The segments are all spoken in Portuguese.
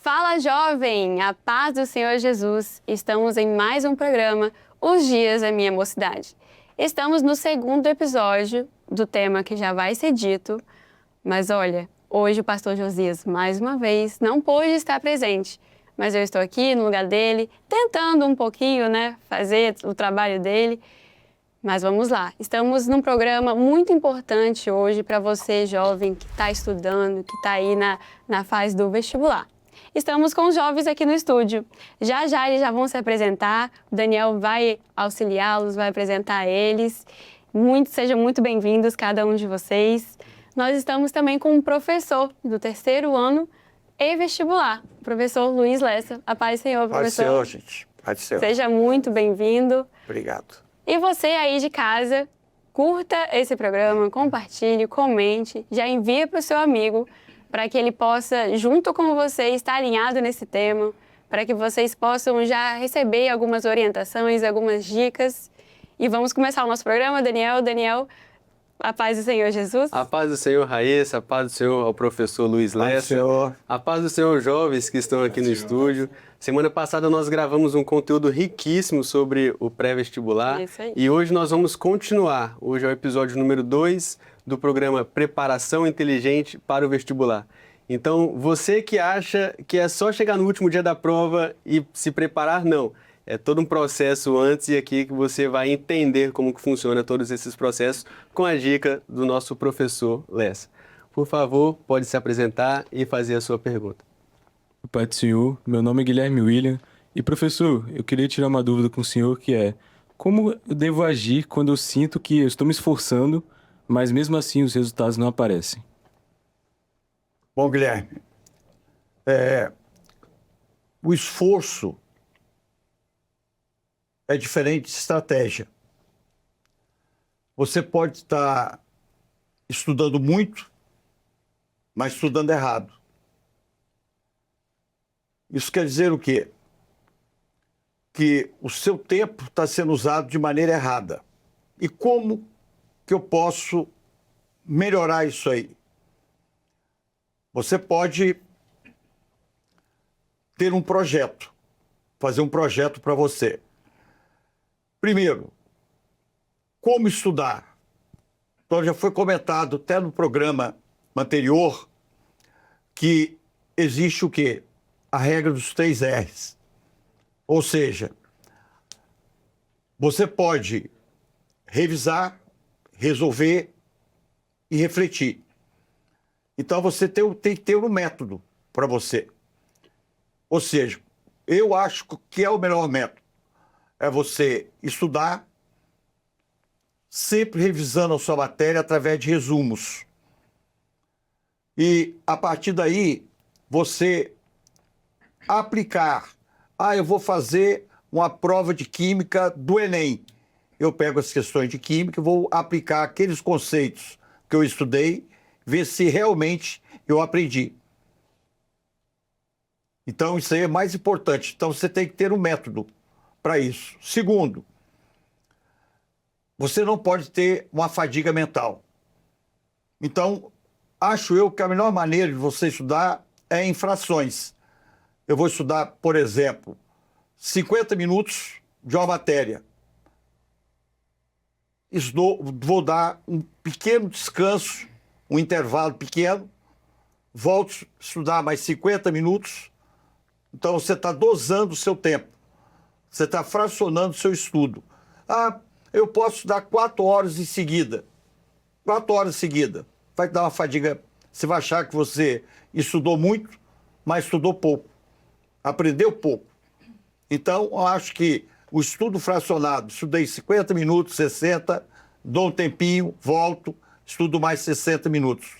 Fala, jovem! A paz do Senhor Jesus! Estamos em mais um programa, Os Dias da Minha Mocidade. Estamos no segundo episódio do tema que já vai ser dito, mas olha, hoje o pastor Josias, mais uma vez, não pôde estar presente, mas eu estou aqui no lugar dele, tentando um pouquinho, fazer o trabalho dele. Mas vamos lá, estamos num programa muito importante hoje para você, jovem, que está estudando, que está aí na fase do vestibular. Estamos com os jovens aqui no estúdio. Já eles já vão se apresentar, o Daniel vai auxiliá-los, vai apresentar eles. Sejam muito bem-vindos, cada um de vocês. Nós estamos também com um professor do terceiro ano e vestibular, o professor Luiz Lessa. A paz do Senhor, professor. Paz do Senhor, gente. Paz do Senhor. Seja muito bem-vindo. Obrigado. E você aí de casa, curta esse programa, compartilhe, comente, já envie para o seu amigo, para que ele possa, junto com você, estar alinhado nesse tema, para que vocês possam já receber algumas orientações, algumas dicas. E vamos começar o nosso programa, Daniel. Daniel, a paz do Senhor Jesus. A paz do Senhor, Raíssa, a paz do Senhor ao professor Luiz Paz do Lessa. Senhor. A paz do Senhor, jovens que estão aqui no estúdio. Semana passada nós gravamos um conteúdo riquíssimo sobre o pré-vestibular. Isso aí. E hoje nós vamos continuar. Hoje é o episódio número 2 do programa Preparação Inteligente para o Vestibular. Então, você que acha que é só chegar no último dia da prova e se preparar, não. É todo um processo antes e aqui que você vai entender como que funciona todos esses processos com a dica do nosso professor Lessa. Por favor, pode se apresentar e fazer a sua pergunta. Pai do Senhor, meu nome é Guilherme William e professor, eu queria tirar uma dúvida com o senhor que é como eu devo agir quando eu sinto que eu estou me esforçando, mas mesmo assim os resultados não aparecem? Bom, Guilherme, o esforço é diferente de estratégia. Você pode estar estudando muito, mas estudando errado. Isso quer dizer o quê? Que o seu tempo está sendo usado de maneira errada. E como que eu posso melhorar isso aí? Você pode ter um projeto, fazer um projeto para você. Primeiro, como estudar? Então, já foi comentado até no programa anterior que existe o quê? A regra dos 3 R's. Ou seja, você pode revisar, resolver e refletir. Então, você tem que ter um método para você. Ou seja, eu acho que é o melhor método. É você estudar, sempre revisando a sua matéria através de resumos. E, a partir daí, você aplicar. Eu vou fazer uma prova de química do Enem. Eu pego as questões de química e vou aplicar aqueles conceitos que eu estudei, ver se realmente eu aprendi. Então, isso aí é mais importante. Então, você tem que ter um método para isso. Segundo, você não pode ter uma fadiga mental. Então, acho eu que a melhor maneira de você estudar é em frações. Eu vou estudar, por exemplo, 50 minutos de uma matéria. Vou dar um pequeno descanso, um intervalo pequeno, volto a estudar mais 50 minutos. Então, você está dosando o seu tempo. Você está fracionando o seu estudo. Eu posso estudar 4 horas em seguida. 4 horas em seguida. Vai dar uma fadiga. Você vai achar que você estudou muito, mas estudou pouco. Aprendeu pouco. Então, eu acho que o estudo fracionado, estudei 50 minutos, 60, dou um tempinho, volto, estudo mais 60 minutos.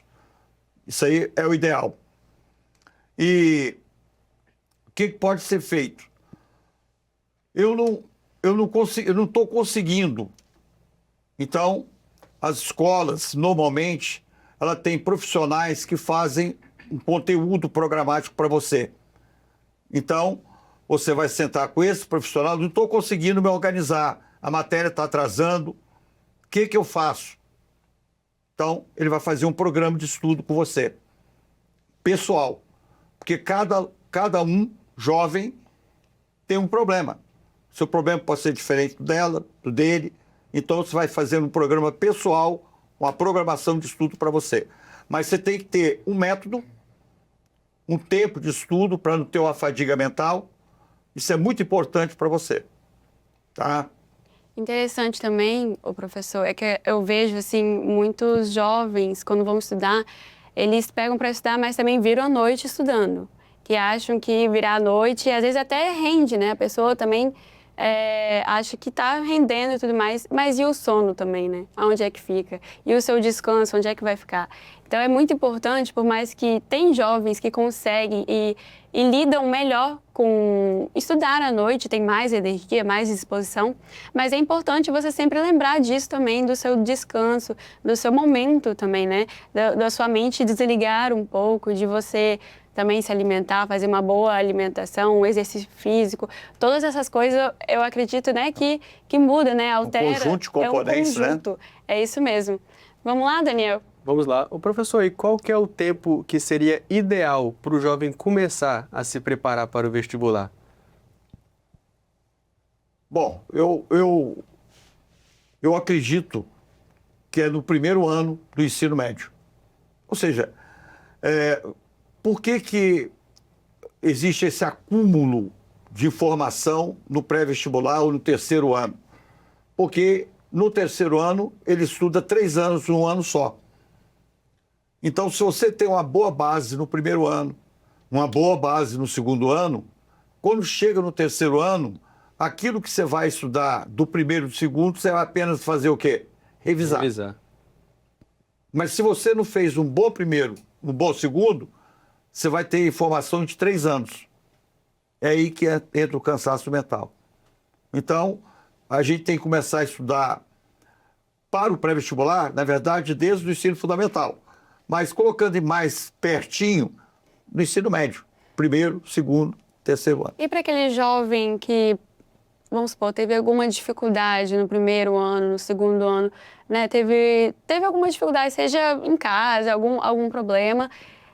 Isso aí é o ideal. E o que pode ser feito? Eu não estou conseguindo. Então, as escolas, normalmente, ela tem profissionais que fazem um conteúdo programático para você. Então, você vai sentar com esse profissional, não estou conseguindo me organizar, a matéria está atrasando, o que eu faço? Então, ele vai fazer um programa de estudo com você, pessoal, porque cada cada um jovem tem um problema. Seu problema pode ser diferente do dela, do dele. Então, você vai fazendo um programa pessoal, uma programação de estudo para você. Mas você tem que ter um método, um tempo de estudo para não ter uma fadiga mental. Isso é muito importante para você. Tá? Interessante também, o professor, é que eu vejo assim muitos jovens quando vão estudar, eles pegam para estudar, mas também viram à noite estudando, que acham que virar à noite, às vezes até rende, né? A pessoa também acha que está rendendo e tudo mais, mas e o sono também, né? Aonde é que fica? E o seu descanso, onde é que vai ficar? Então é muito importante, por mais que tem jovens que conseguem e lidam melhor com estudar à noite, tem mais energia, mais disposição, mas é importante você sempre lembrar disso também, do seu descanso, do seu momento também, né? Da sua mente desligar um pouco, de você também se alimentar, fazer uma boa alimentação, um exercício físico, todas essas coisas eu acredito, né, que muda, né, altera. Um conjunto de componentes, né? É isso mesmo. Vamos lá, Daniel? Vamos lá. O professor, e qual que é o tempo que seria ideal para o jovem começar a se preparar para o vestibular? Bom, eu acredito que é no primeiro ano do ensino médio. Ou seja, por que existe esse acúmulo de informação no pré-vestibular ou no terceiro ano? Porque no terceiro ano ele estuda 3 anos num ano só. Então, se você tem uma boa base no primeiro ano, uma boa base no segundo ano, quando chega no terceiro ano, aquilo que você vai estudar do primeiro e do segundo, você vai apenas fazer o quê? Revisar. Mas se você não fez um bom primeiro, um bom segundo, você vai ter informação de 3 anos. É aí que entra o cansaço mental. Então, a gente tem que começar a estudar para o pré-vestibular, na verdade, desde o ensino fundamental, mas colocando mais pertinho no ensino médio. Primeiro, segundo, terceiro ano. E para aquele jovem que, vamos supor, teve alguma dificuldade no primeiro ano, no segundo ano, né? Teve alguma dificuldade, seja em casa, algum problema,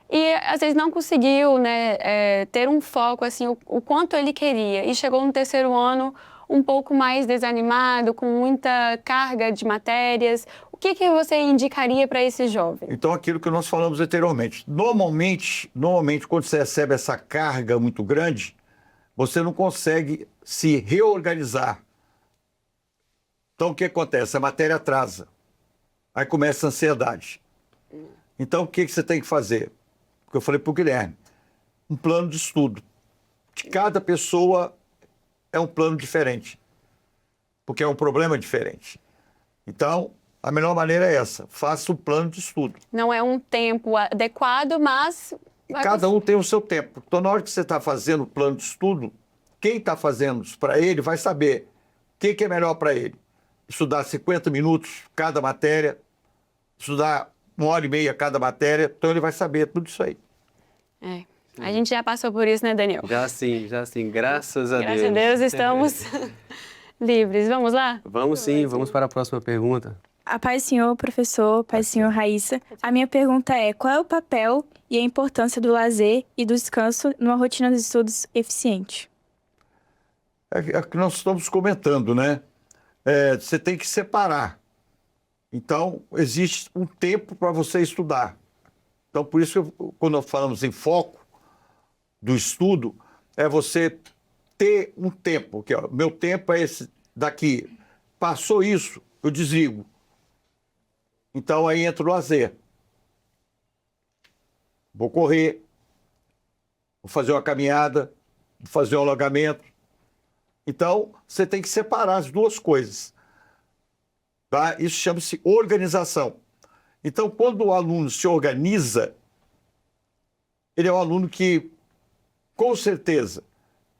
e às vezes não conseguiu, né, ter um foco, assim, o quanto ele queria, e chegou no terceiro ano um pouco mais desanimado, com muita carga de matérias. O que você indicaria para esse jovem? Então, aquilo que nós falamos anteriormente. Normalmente, quando você recebe essa carga muito grande, você não consegue se reorganizar. Então, o que acontece? A matéria atrasa. Aí começa a ansiedade. Então, o que você tem que fazer? Porque eu falei para o Guilherme, um plano de estudo. De cada pessoa é um plano diferente, porque é um problema diferente. Então, a melhor maneira é essa, faça um plano de estudo. Não é um tempo adequado, mas... Cada um tem o seu tempo. Então, na hora que você está fazendo o plano de estudo, quem está fazendo isso para ele vai saber o que é melhor para ele. Estudar 50 minutos cada matéria, estudar 1h30 cada matéria, então ele vai saber tudo isso aí. A gente já passou por isso, né, Daniel? Já sim, graças a Deus. Graças a Deus estamos livres. Vamos lá? Vamos sim, vamos para a próxima pergunta. A paz do Senhor, professor, paz do Senhor, Raíssa. A minha pergunta é, qual é o papel e a importância do lazer e do descanso numa rotina de estudos eficiente? É o que nós estamos comentando, né? Você tem que separar. Então, existe um tempo para você estudar. Então, por isso, quando nós falamos em foco do estudo, é você ter um tempo. Que, meu tempo é esse daqui. Passou isso, eu desligo. Então, aí entra o lazer. Vou correr, vou fazer uma caminhada, vou fazer um alongamento. Então, você tem que separar as duas coisas. Tá? Isso chama-se organização. Então, quando o aluno se organiza, ele é um aluno que, com certeza,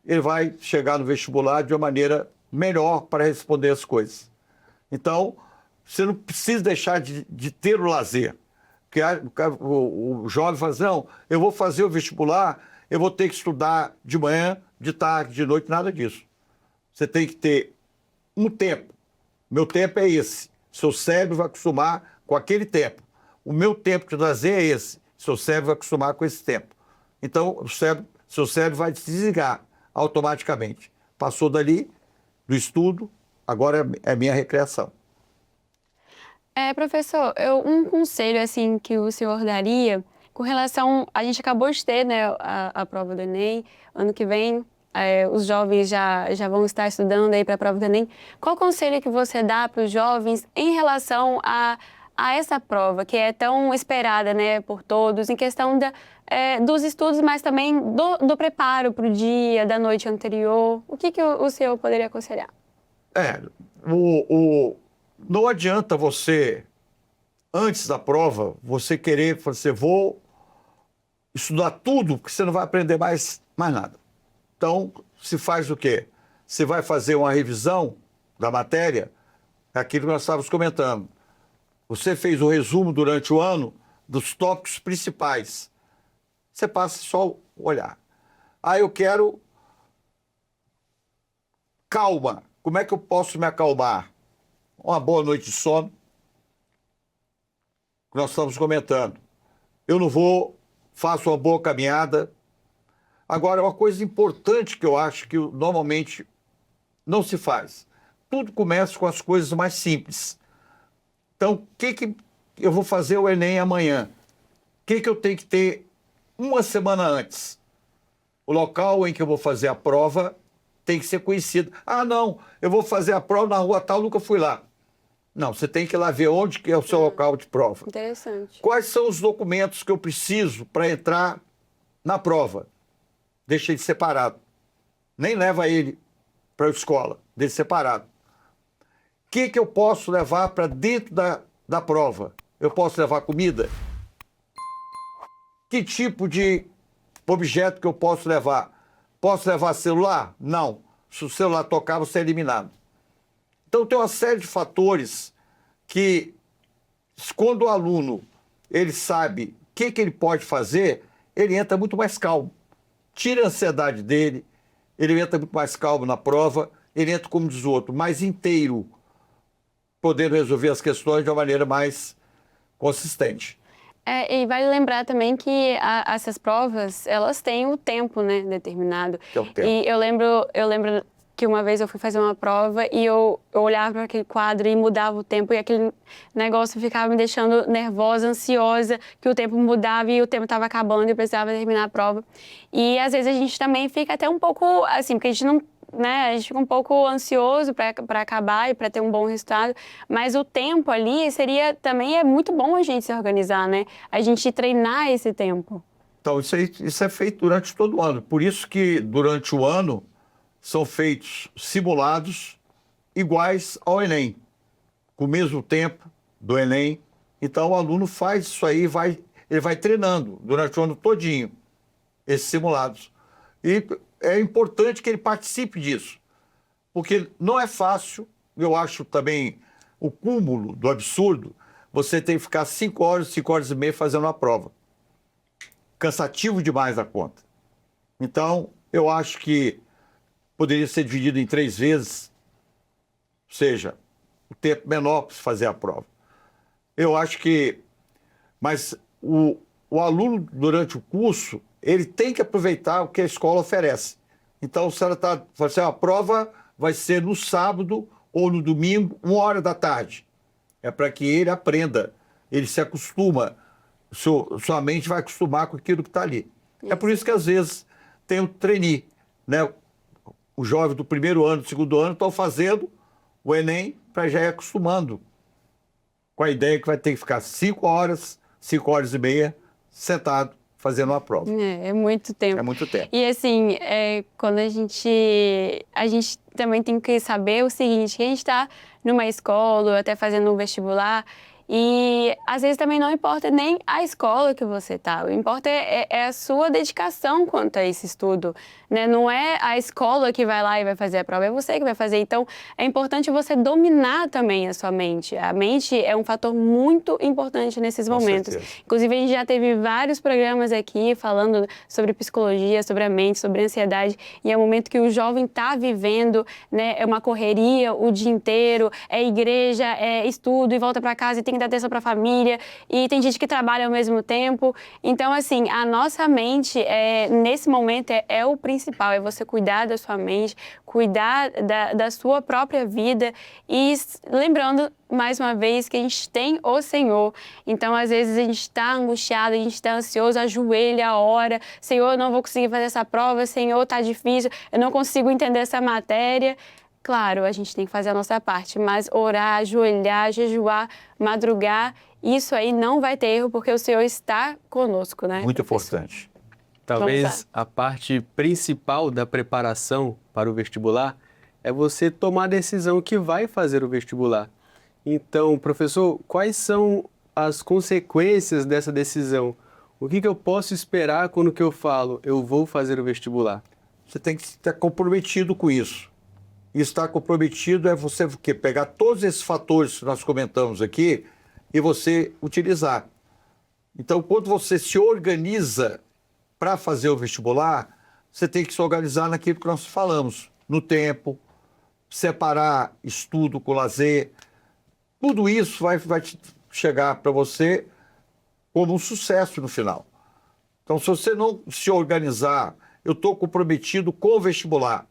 ele vai chegar no vestibular de uma maneira melhor para responder as coisas. Então, você não precisa deixar de ter o lazer. Porque o jovem fala assim, não, eu vou fazer o vestibular, eu vou ter que estudar de manhã, de tarde, de noite, nada disso. Você tem que ter um tempo. Meu tempo é esse. Seu cérebro vai acostumar com aquele tempo. O meu tempo de lazer é esse. Seu cérebro vai acostumar com esse tempo. Então, o cérebro Seu cérebro vai se desligar automaticamente. Passou dali, do estudo, agora é minha recreação. Professor, um conselho assim que o senhor daria com relação... A gente acabou de ter, né, a prova do Enem, ano que vem os jovens já vão estar estudando aí para a prova do Enem. Qual conselho que você dá para os jovens em relação a essa prova, que é tão esperada, né, por todos, em questão dos estudos, mas também do preparo para o dia, da noite anterior? O que o senhor poderia aconselhar? Não adianta você, antes da prova, você querer, você vou estudar tudo, porque você não vai aprender mais nada. Então, se faz o quê? Você vai fazer uma revisão da matéria, é aquilo que nós estávamos comentando. Você fez o resumo durante o ano dos tópicos principais. Você passa só a olhar. Eu quero calma. Como é que eu posso me acalmar? Uma boa noite de sono. Nós estamos comentando. Eu não vou, faço uma boa caminhada. Agora, uma coisa importante que eu acho que normalmente não se faz. Tudo começa com as coisas mais simples. Então, o que eu vou fazer o Enem amanhã? O que eu tenho que ter uma semana antes? O local em que eu vou fazer a prova tem que ser conhecido. Não, eu vou fazer a prova na rua tal, nunca fui lá. Não, você tem que ir lá ver onde que é o seu local de prova. Interessante. Quais são os documentos que eu preciso para entrar na prova? Deixa ele separado. Nem leva ele para a escola, deixa separado. O que eu posso levar para dentro da prova? Eu posso levar comida? Que tipo de objeto que eu posso levar? Posso levar celular? Não. Se o celular tocar, você é eliminado. Então, tem uma série de fatores que, quando o aluno ele sabe o que ele pode fazer, ele entra muito mais calmo. Tira a ansiedade dele, ele entra muito mais calmo na prova, ele entra, como diz o outro, mais inteiro, podendo resolver as questões de uma maneira mais consistente. E vale lembrar também que essas provas, elas têm o tempo, né, determinado. Que é o tempo. E eu lembro que uma vez eu fui fazer uma prova e eu olhava para aquele quadro e mudava o tempo, e aquele negócio ficava me deixando nervosa, ansiosa, que o tempo mudava e o tempo estava acabando e eu precisava terminar a prova. E às vezes a gente também fica até um pouco assim, porque a gente não... a gente fica um pouco ansioso para acabar e para ter um bom resultado, mas o tempo ali também é muito bom a gente se organizar, né? A gente treinar esse tempo. Então, isso é feito durante todo o ano. Por isso que, durante o ano, são feitos simulados iguais ao Enem, com o mesmo tempo do Enem. Então, o aluno faz isso aí, ele vai treinando durante o ano todinho, esses simulados. E é importante que ele participe disso, porque não é fácil. Eu acho também o cúmulo do absurdo, você tem que ficar 5 horas e meia fazendo a prova. Cansativo demais a conta. Então, eu acho que poderia ser dividido em 3 vezes, ou seja, o tempo menor para fazer a prova. Eu acho que... Mas o aluno, durante o curso, ele tem que aproveitar o que a escola oferece. Então, se ela está fazendo a prova, vai ser no sábado ou no domingo, 1h da tarde. É para que ele aprenda, ele se acostuma, sua mente vai acostumar com aquilo que está ali. É por isso que, às vezes, tem o trainee, né? O jovem do primeiro ano, do segundo ano, estão fazendo o Enem para já ir acostumando com a ideia que vai ter que ficar 5 horas e meia, sentado, fazendo uma prova. É muito tempo. É muito tempo. E assim, quando a gente também tem que saber o seguinte, que a gente está numa escola, ou até fazendo um vestibular, e às vezes também não importa nem a escola que você está, o que importa é a sua dedicação quanto a esse estudo, né? Não é a escola que vai lá e vai fazer a prova, é você que vai fazer. Então, é importante você dominar também a sua mente. A mente é um fator muito importante nesses momentos. certeza. Inclusive, a gente já teve vários programas aqui falando sobre psicologia, sobre a mente, sobre a ansiedade, e é um momento que o jovem está vivendo, né? É uma correria o dia inteiro, é igreja, é estudo e volta para casa e tem que dar atenção para a família, e tem gente que trabalha ao mesmo tempo. Então, assim, a nossa mente, nesse momento, é o principal, é você cuidar da sua mente, cuidar da sua própria vida e lembrando, mais uma vez, que a gente tem o Senhor. Então, às vezes, a gente está angustiado, a gente está ansioso, ajoelha, ora, Senhor, eu não vou conseguir fazer essa prova, Senhor, está difícil, eu não consigo entender essa matéria. Claro, a gente tem que fazer a nossa parte, mas orar, ajoelhar, jejuar, madrugar, isso aí não vai ter erro, porque o Senhor está conosco, né? Muito professor? importante. Talvez a parte principal da preparação para o vestibular é você tomar a decisão que vai fazer o vestibular. Então, professor, quais são as consequências dessa decisão? O que eu posso esperar quando que eu falo, eu vou fazer o vestibular? Você tem que estar comprometido com isso. E estar comprometido é você pegar todos esses fatores que nós comentamos aqui e você utilizar. Então, quando você se organiza para fazer o vestibular, você tem que se organizar naquilo que nós falamos, no tempo, separar estudo com lazer. Tudo isso vai chegar para você como um sucesso no final. Então, se você não se organizar, eu estou comprometido com o vestibular.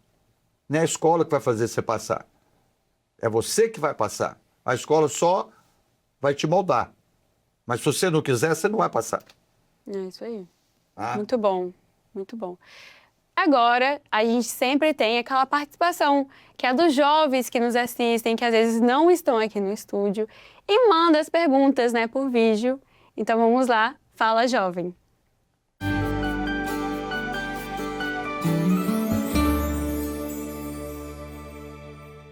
Não é a escola que vai fazer você passar. É você que vai passar. A escola só vai te moldar. Mas se você não quiser, você não vai passar. É isso aí. Ah. Muito bom, muito bom. Agora, a gente sempre tem aquela participação, que é dos jovens que nos assistem, que às vezes não estão aqui no estúdio, e manda as perguntas, né, por vídeo. Então vamos lá, fala jovem.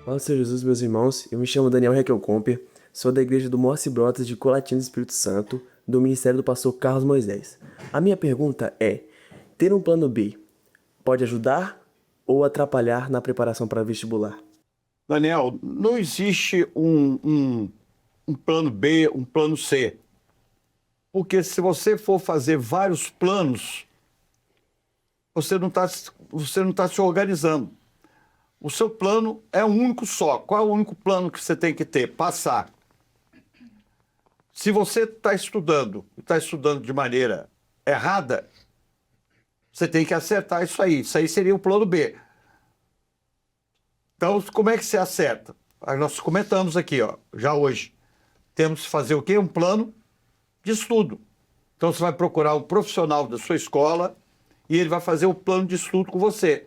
Fala, Senhor Jesus, meus irmãos. Eu me chamo Daniel Requel Comper, sou da igreja do Morse Brotas de Colatina do Espírito Santo, do Ministério do Pastor Carlos Moisés. A minha pergunta é, ter um plano B pode ajudar ou atrapalhar na preparação para vestibular? Daniel, não existe um plano B, um plano C. Porque se você for fazer vários planos, você não está se organizando. O seu plano é um único só. Qual é o único plano que você tem que ter? Passar. Se você está estudando de maneira errada, você tem que acertar isso aí. Isso aí seria o plano B. Então, como é que você acerta? Aí nós comentamos aqui, ó, já hoje. Temos que fazer o quê? Um plano de estudo. Então, você vai procurar um profissional da sua escola e ele vai fazer o plano de estudo com você.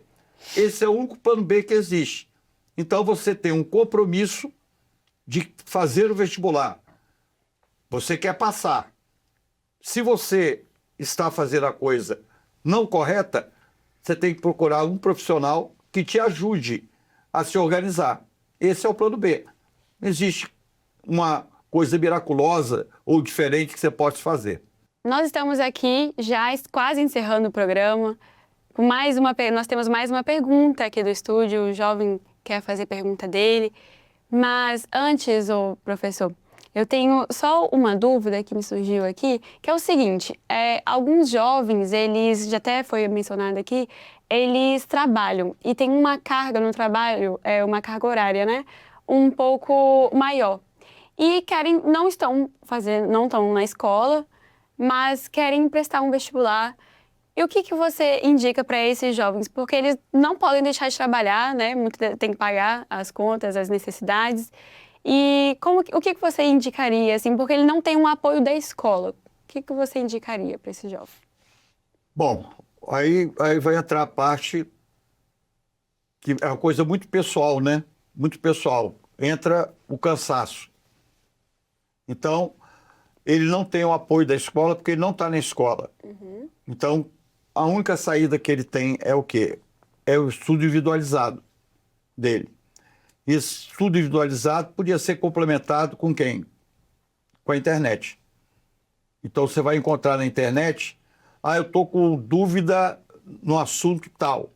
Esse é o único plano B que existe. Então, você tem um compromisso de fazer o vestibular. Você quer passar. Se você está fazendo a coisa não correta, você tem que procurar um profissional que te ajude a se organizar. Esse é o plano B. Não existe uma coisa miraculosa ou diferente que você possa fazer. Nós estamos aqui já quase encerrando o programa. Nós temos mais uma pergunta aqui do estúdio, o jovem quer fazer pergunta dele. Mas antes, professor, eu tenho só uma dúvida que me surgiu aqui, que é o seguinte, alguns jovens, eles, já até foi mencionado aqui, eles trabalham e tem uma carga no trabalho, uma carga horária, né, um pouco maior. E não estão na escola, mas querem prestar um vestibular. E o que você indica para esses jovens? Porque eles não podem deixar de trabalhar, né? Tem que pagar as contas, as necessidades. E o que você indicaria, assim? Porque ele não tem um apoio da escola. O que você indicaria para esse jovem? Bom, aí vai entrar a parte que é uma coisa muito pessoal, né? Muito pessoal. Entra o cansaço. Então, ele não tem o apoio da escola porque ele não está na escola. Uhum. Então, a única saída que ele tem é o quê? É o estudo individualizado dele. Esse estudo individualizado podia ser complementado com quem? Com a internet. Então, você vai encontrar na internet, eu estou com dúvida no assunto tal.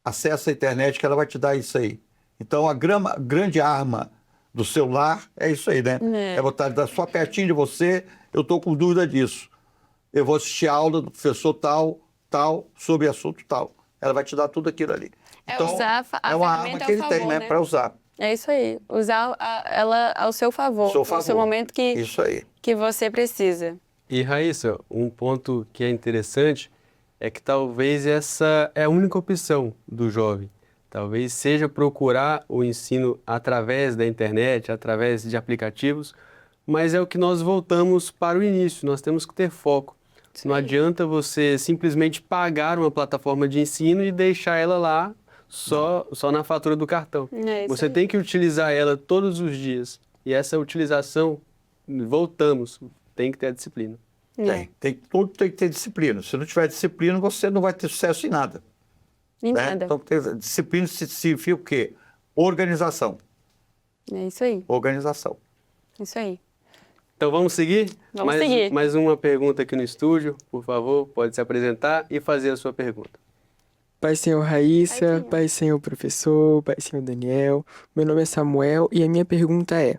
Acesse a internet que ela vai te dar isso aí. Então, a grande arma do celular é isso aí, né? É botar só pertinho de você, eu estou com dúvida disso. Eu vou assistir a aula do professor tal, sobre assunto tal. Ela vai te dar tudo aquilo ali. Então, usar é uma arma que ele tem, né, para usar. É isso aí. Usar ela ao seu favor. Seu favor. No seu momento Isso aí. que você precisa. E Raíssa, um ponto que é interessante é que talvez essa é a única opção do jovem. Talvez seja procurar o ensino através da internet, através de aplicativos, mas é o que nós voltamos para o início, nós temos que ter foco. Não adianta você simplesmente pagar uma plataforma de ensino e deixar ela lá só na fatura do cartão. É isso Você aí. tem que utilizar ela todos os dias. E essa utilização, voltamos, tem que ter a disciplina. Tudo tem que ter disciplina. Se não tiver disciplina, você não vai ter sucesso em nada. Em Né? nada. Então, disciplina significa o quê? Organização. É isso aí. Organização. Isso aí. Então vamos seguir? Vamos seguir. Mais uma pergunta aqui no estúdio, por favor, pode se apresentar e fazer a sua pergunta. Pai Senhor Raíssa, Senhor. Pai Senhor Professor, Pai Senhor Daniel, meu nome é Samuel e a minha pergunta é: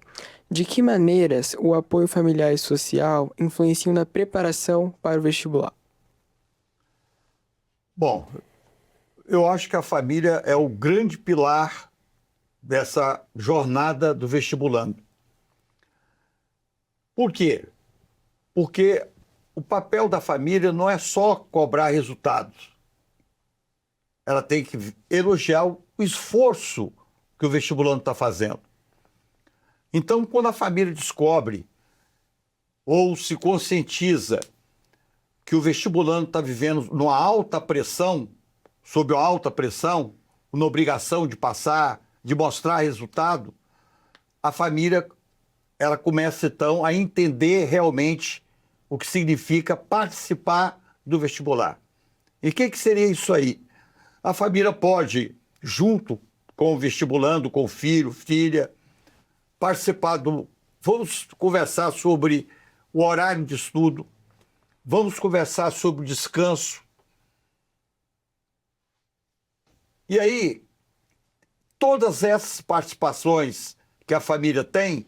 de que maneiras o apoio familiar e social influenciam na preparação para o vestibular? Bom, eu acho que a família é o grande pilar dessa jornada do vestibulando. Por quê? Porque o papel da família não é só cobrar resultados. Ela tem que elogiar o esforço que o vestibulando está fazendo. Então, quando a família descobre ou se conscientiza que o vestibulando está vivendo numa alta pressão, sob uma alta pressão, uma obrigação de passar, de mostrar resultado, a família ela começa então a entender realmente o que significa participar do vestibular. E o que seria isso aí? A família pode, junto com o vestibulando, com o filho, filha, participar do... Vamos conversar sobre o horário de estudo, vamos conversar sobre o descanso. E aí, todas essas participações que a família tem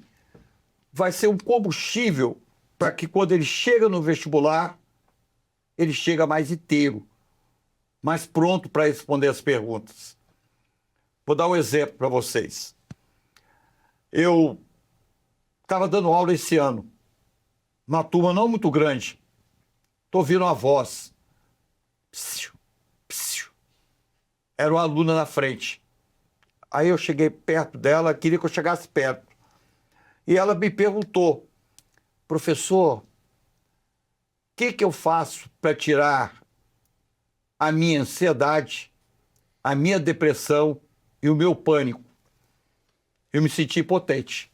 vai ser um combustível para que quando ele chega no vestibular, ele chega mais inteiro, mais pronto para responder as perguntas. Vou dar um exemplo para vocês. Eu estava dando aula esse ano, uma turma não muito grande. Estou ouvindo uma voz. Psiu, psiu. Era uma aluna na frente. Aí eu cheguei perto dela, queria que eu chegasse perto. E ela me perguntou: professor, o que eu faço para tirar a minha ansiedade, a minha depressão e o meu pânico? Eu me senti impotente.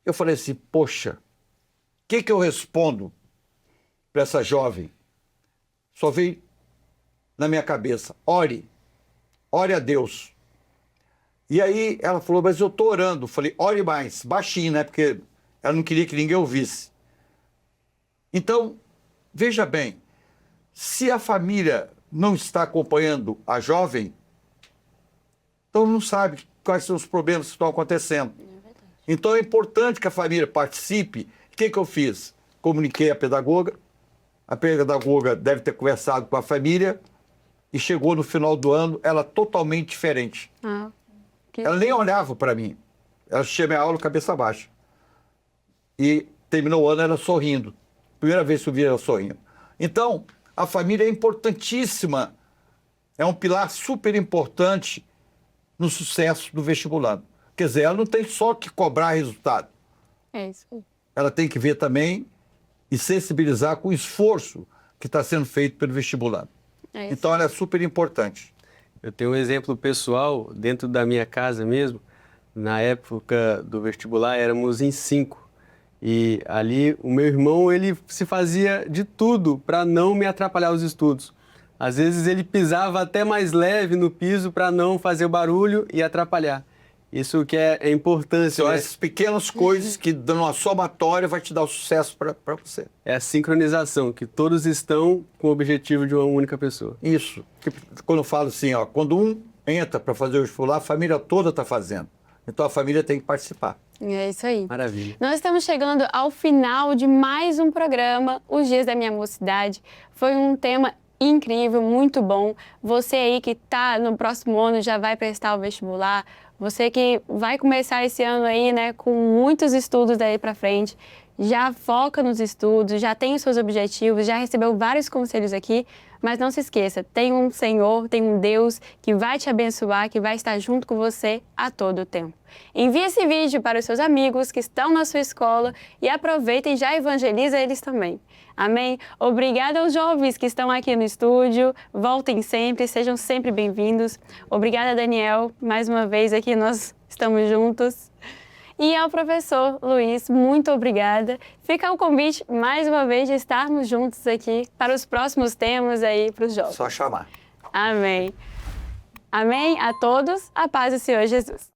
Eu falei assim: poxa, o que eu respondo para essa jovem? Só veio na minha cabeça: ore a Deus. E aí ela falou: mas eu estou orando. Eu falei: ore mais, baixinho, né? Porque ela não queria que ninguém ouvisse. Então, veja bem, se a família não está acompanhando a jovem, então não sabe quais são os problemas que estão acontecendo. Então é importante que a família participe. O que eu fiz? Comuniquei à pedagoga. A pedagoga deve ter conversado com a família e chegou no final do ano ela totalmente diferente. Ela nem olhava para mim. Ela assistia minha aula cabeça baixa. E terminou o ano ela sorrindo. Primeira vez que eu vi ela sorrindo. Então, a família é importantíssima. É um pilar super importante no sucesso do vestibulando. Quer dizer, ela não tem só que cobrar resultado. É isso aí. Ela tem que ver também e sensibilizar com o esforço que está sendo feito pelo vestibulando. É isso. Então, ela é super importante. Eu tenho um exemplo pessoal dentro da minha casa mesmo. Na época do vestibular éramos em 5. E ali o meu irmão ele se fazia de tudo para não me atrapalhar os estudos. Às vezes ele pisava até mais leve no piso para não fazer barulho e atrapalhar. Isso que é importância. São Né? essas pequenas coisas que, dando uma somatória, vai te dar o sucesso para você. É a sincronização, que todos estão com o objetivo de uma única pessoa. Isso. Quando eu falo assim, ó, quando um entra para fazer o vestibular, a família toda está fazendo. Então a família tem que participar. É isso aí. Maravilha. Nós estamos chegando ao final de mais um programa, Os Dias da Minha Mocidade. Foi um tema incrível, muito bom. Você aí que está no próximo ano já vai prestar o vestibular, Você que vai começar esse ano aí, né, com muitos estudos daí para frente, já foca nos estudos, já tem os seus objetivos, já recebeu vários conselhos aqui, mas não se esqueça, tem um Senhor, tem um Deus que vai te abençoar, que vai estar junto com você a todo o tempo. Envie esse vídeo para os seus amigos que estão na sua escola e aproveita e já evangeliza eles também. Amém? Obrigada aos jovens que estão aqui no estúdio, voltem sempre, sejam sempre bem-vindos. Obrigada, Daniel, mais uma vez aqui nós estamos juntos. E ao professor Luiz, muito obrigada. Fica o convite, mais uma vez, de estarmos juntos aqui para os próximos temas aí para os jovens. Só chamar. Amém. Amém a todos. A paz do Senhor Jesus.